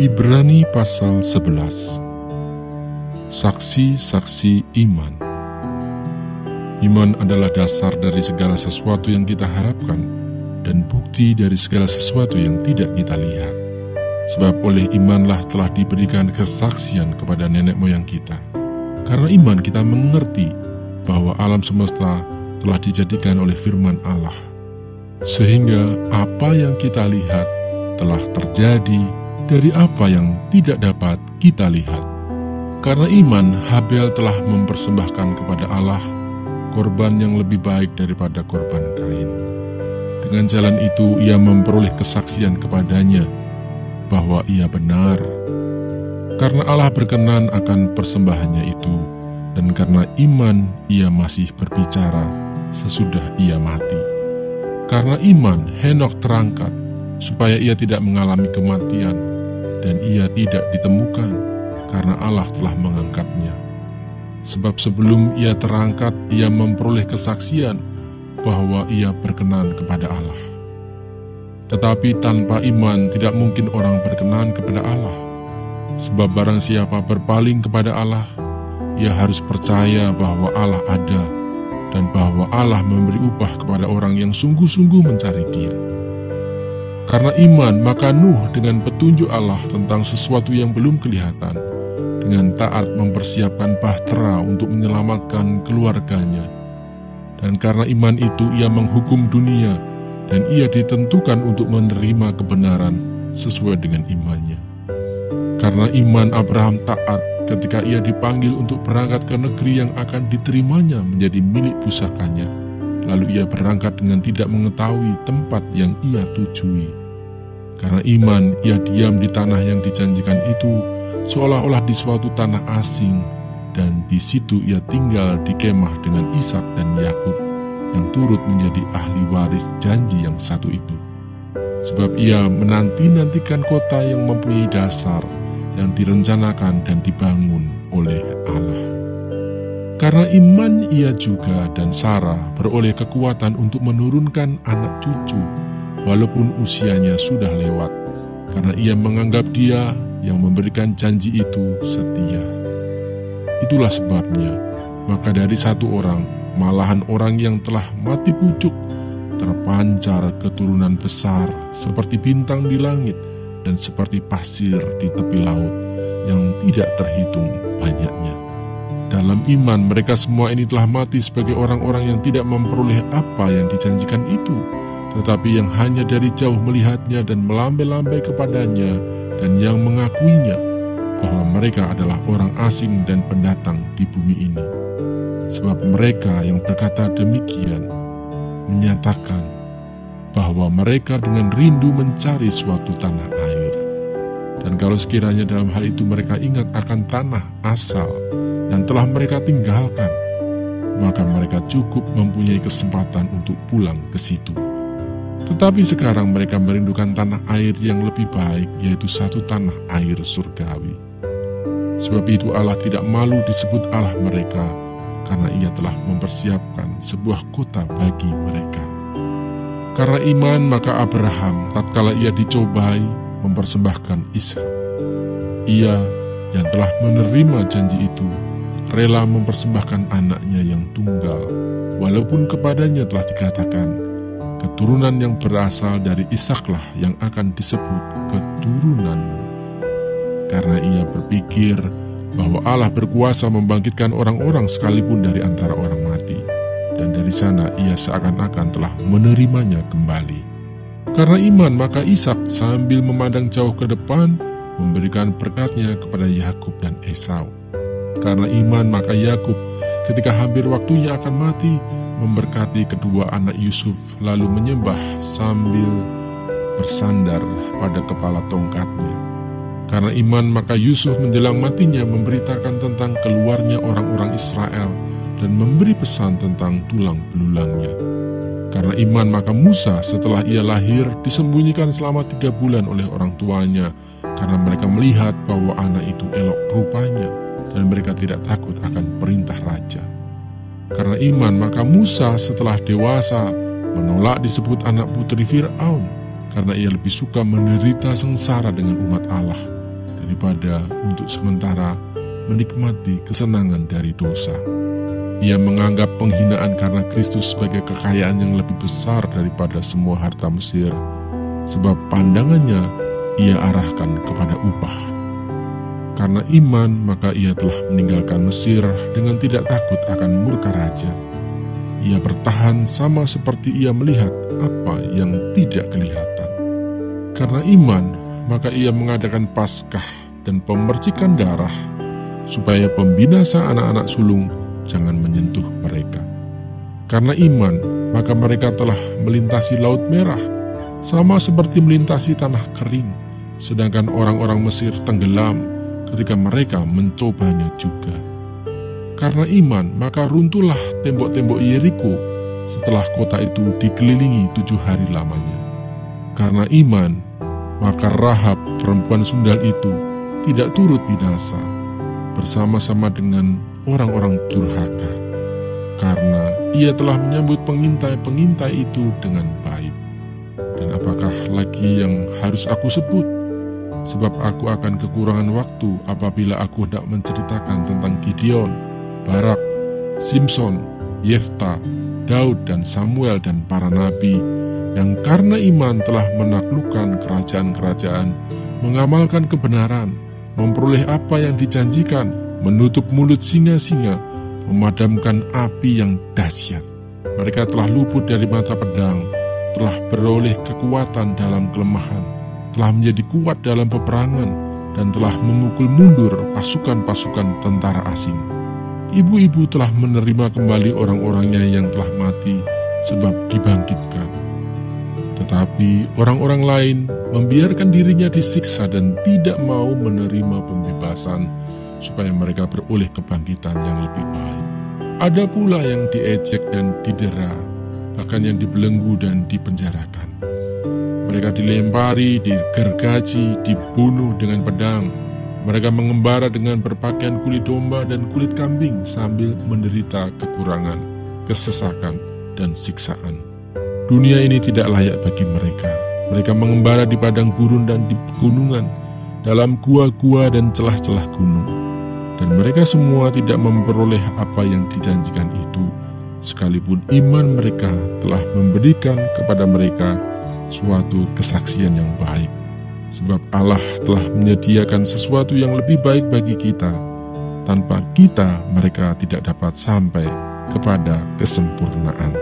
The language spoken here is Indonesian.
Ibrani pasal 11. Saksi-saksi iman. Iman adalah dasar dari segala sesuatu yang kita harapkan dan bukti dari segala sesuatu yang tidak kita lihat. Sebab oleh imanlah telah diberikan kesaksian kepada nenek moyang kita. Karena iman kita mengerti bahwa alam semesta telah dijadikan oleh firman Allah. Sehingga apa yang kita lihat telah terjadi dari apa yang tidak dapat kita lihat. Karena iman, Habel telah mempersembahkan kepada Allah korban yang lebih baik daripada korban Kain. Dengan jalan itu ia memperoleh kesaksian kepadanya bahwa ia benar. Karena Allah berkenan akan persembahannya itu, dan karena iman ia masih berbicara sesudah ia mati. Karena iman Henokh terangkat supaya ia tidak mengalami kematian, dan ia tidak ditemukan karena Allah telah mengangkatnya. Sebab sebelum ia terangkat, ia memperoleh kesaksian bahwa ia berkenan kepada Allah. Tetapi tanpa iman tidak mungkin orang berkenan kepada Allah. Sebab barang siapa berpaling kepada Allah, ia harus percaya bahwa Allah ada dan bahwa Allah memberi upah kepada orang yang sungguh-sungguh mencari Dia. Karena iman, maka Nuh dengan petunjuk Allah tentang sesuatu yang belum kelihatan, dengan taat mempersiapkan bahtera untuk menyelamatkan keluarganya. Dan karena iman itu ia menghukum dunia, dan ia ditentukan untuk menerima kebenaran sesuai dengan imannya. Karena iman Abraham taat ketika ia dipanggil untuk berangkat ke negeri yang akan diterimanya menjadi milik pusakanya. Lalu ia berangkat dengan tidak mengetahui tempat yang ia tujui. Karena iman, ia diam di tanah yang dijanjikan itu, seolah-olah di suatu tanah asing, dan di situ ia tinggal di kemah dengan Ishak dan Yakub, yang turut menjadi ahli waris janji yang satu itu. Sebab ia menanti-nantikan kota yang mempunyai dasar, yang direncanakan dan dibangun oleh Allah. Karena iman ia juga dan Sarah beroleh kekuatan untuk menurunkan anak cucu, walaupun usianya sudah lewat, karena ia menganggap Dia yang memberikan janji itu setia. Itulah sebabnya, maka dari satu orang, malahan orang yang telah mati pucuk, terpancar keturunan besar seperti bintang di langit dan seperti pasir di tepi laut yang tidak terhitung banyaknya. Dalam iman mereka semua ini telah mati sebagai orang-orang yang tidak memperoleh apa yang dijanjikan itu, tetapi yang hanya dari jauh melihatnya dan melambai-lambai kepadanya, dan yang mengakuinya bahwa mereka adalah orang asing dan pendatang di bumi ini. Sebab mereka yang berkata demikian menyatakan bahwa mereka dengan rindu mencari suatu tanah air. Dan kalau sekiranya dalam hal itu mereka ingat akan tanah asal yang telah mereka tinggalkan, maka mereka cukup mempunyai kesempatan untuk pulang ke situ. Tetapi sekarang mereka merindukan tanah air yang lebih baik, yaitu satu tanah air surgawi. Sebab itu Allah tidak malu disebut Allah mereka, karena ia telah mempersiapkan sebuah kota bagi mereka. Karena iman maka Abraham tatkala ia dicobai mempersembahkan Ishak. Ia yang telah menerima janji itu rela mempersembahkan anaknya yang tunggal, walaupun kepadanya telah dikatakan, keturunan yang berasal dari Ishaklah yang akan disebut keturunanmu. Karena ia berpikir bahwa Allah berkuasa membangkitkan orang-orang sekalipun dari antara orang mati, dan dari sana ia seakan-akan telah menerimanya kembali. Karena iman maka Ishak sambil memandang jauh ke depan memberikan berkatnya kepada Yakub dan Esau. Karena iman maka Yakub ketika hampir waktunya akan mati memberkati kedua anak Yusuf, lalu menyembah sambil bersandar pada kepala tongkatnya. Karena iman maka Yusuf menjelang matinya memberitakan tentang keluarnya orang-orang Israel dan memberi pesan tentang tulang belulangnya. Karena iman maka Musa setelah ia lahir disembunyikan selama 3 bulan oleh orang tuanya, karena mereka melihat bahwa anak itu elok rupanya, dan mereka tidak takut akan perintah raja. Karena iman maka Musa setelah dewasa menolak disebut anak putri Fir'aun, karena ia lebih suka menderita sengsara dengan umat Allah daripada untuk sementara menikmati kesenangan dari dosa. Ia menganggap penghinaan karena Kristus sebagai kekayaan yang lebih besar daripada semua harta Mesir, sebab pandangannya ia arahkan kepada upah. Karena iman, maka ia telah meninggalkan Mesir dengan tidak takut akan murka raja. Ia bertahan sama seperti ia melihat apa yang tidak kelihatan. Karena iman, maka ia mengadakan Paskah dan pemercikan darah, supaya pembinasa anak-anak sulung jangan menyentuh mereka. Karena iman, maka mereka telah melintasi Laut Merah, sama seperti melintasi tanah kering, sedangkan orang-orang Mesir tenggelam ketika mereka mencobanya juga. Karena iman, maka runtuhlah tembok-tembok Yeriko setelah kota itu dikelilingi 7 hari lamanya. Karena iman, maka Rahab perempuan sundal itu tidak turut binasa bersama-sama dengan orang-orang durhaka, karena ia telah menyambut pengintai-pengintai itu dengan baik. Dan apakah lagi yang harus aku sebut? Sebab aku akan kekurangan waktu apabila aku hendak menceritakan tentang Gideon, Barak, Simson, Yefta, Daud dan Samuel dan para nabi, yang karena iman telah menaklukkan kerajaan-kerajaan, mengamalkan kebenaran, memperoleh apa yang dijanjikan, menutup mulut singa-singa, memadamkan api yang dahsyat. Mereka telah luput dari mata pedang, telah beroleh kekuatan dalam kelemahan, telah menjadi kuat dalam peperangan, dan telah memukul mundur pasukan-pasukan tentara asing. Ibu-ibu telah menerima kembali orang-orangnya yang telah mati, sebab dibangkitkan. Tetapi orang-orang lain membiarkan dirinya disiksa dan tidak mau menerima pembebasan, supaya mereka beroleh kebangkitan yang lebih baik. Ada pula yang diejek dan didera, bahkan yang dibelenggu dan dipenjarakan. Mereka dilempari, digergaji, dibunuh dengan pedang. Mereka mengembara dengan berpakaian kulit domba dan kulit kambing sambil menderita kekurangan, kesesakan, dan siksaan. Dunia ini tidak layak bagi mereka. Mereka mengembara di padang gurun dan di pegunungan, dalam gua-gua dan celah-celah gunung. Dan mereka semua tidak memperoleh apa yang dijanjikan itu, sekalipun iman mereka telah memberikan kepada mereka suatu kesaksian yang baik. Sebab Allah telah menyediakan sesuatu yang lebih baik bagi kita. Tanpa kita, mereka tidak dapat sampai kepada kesempurnaan.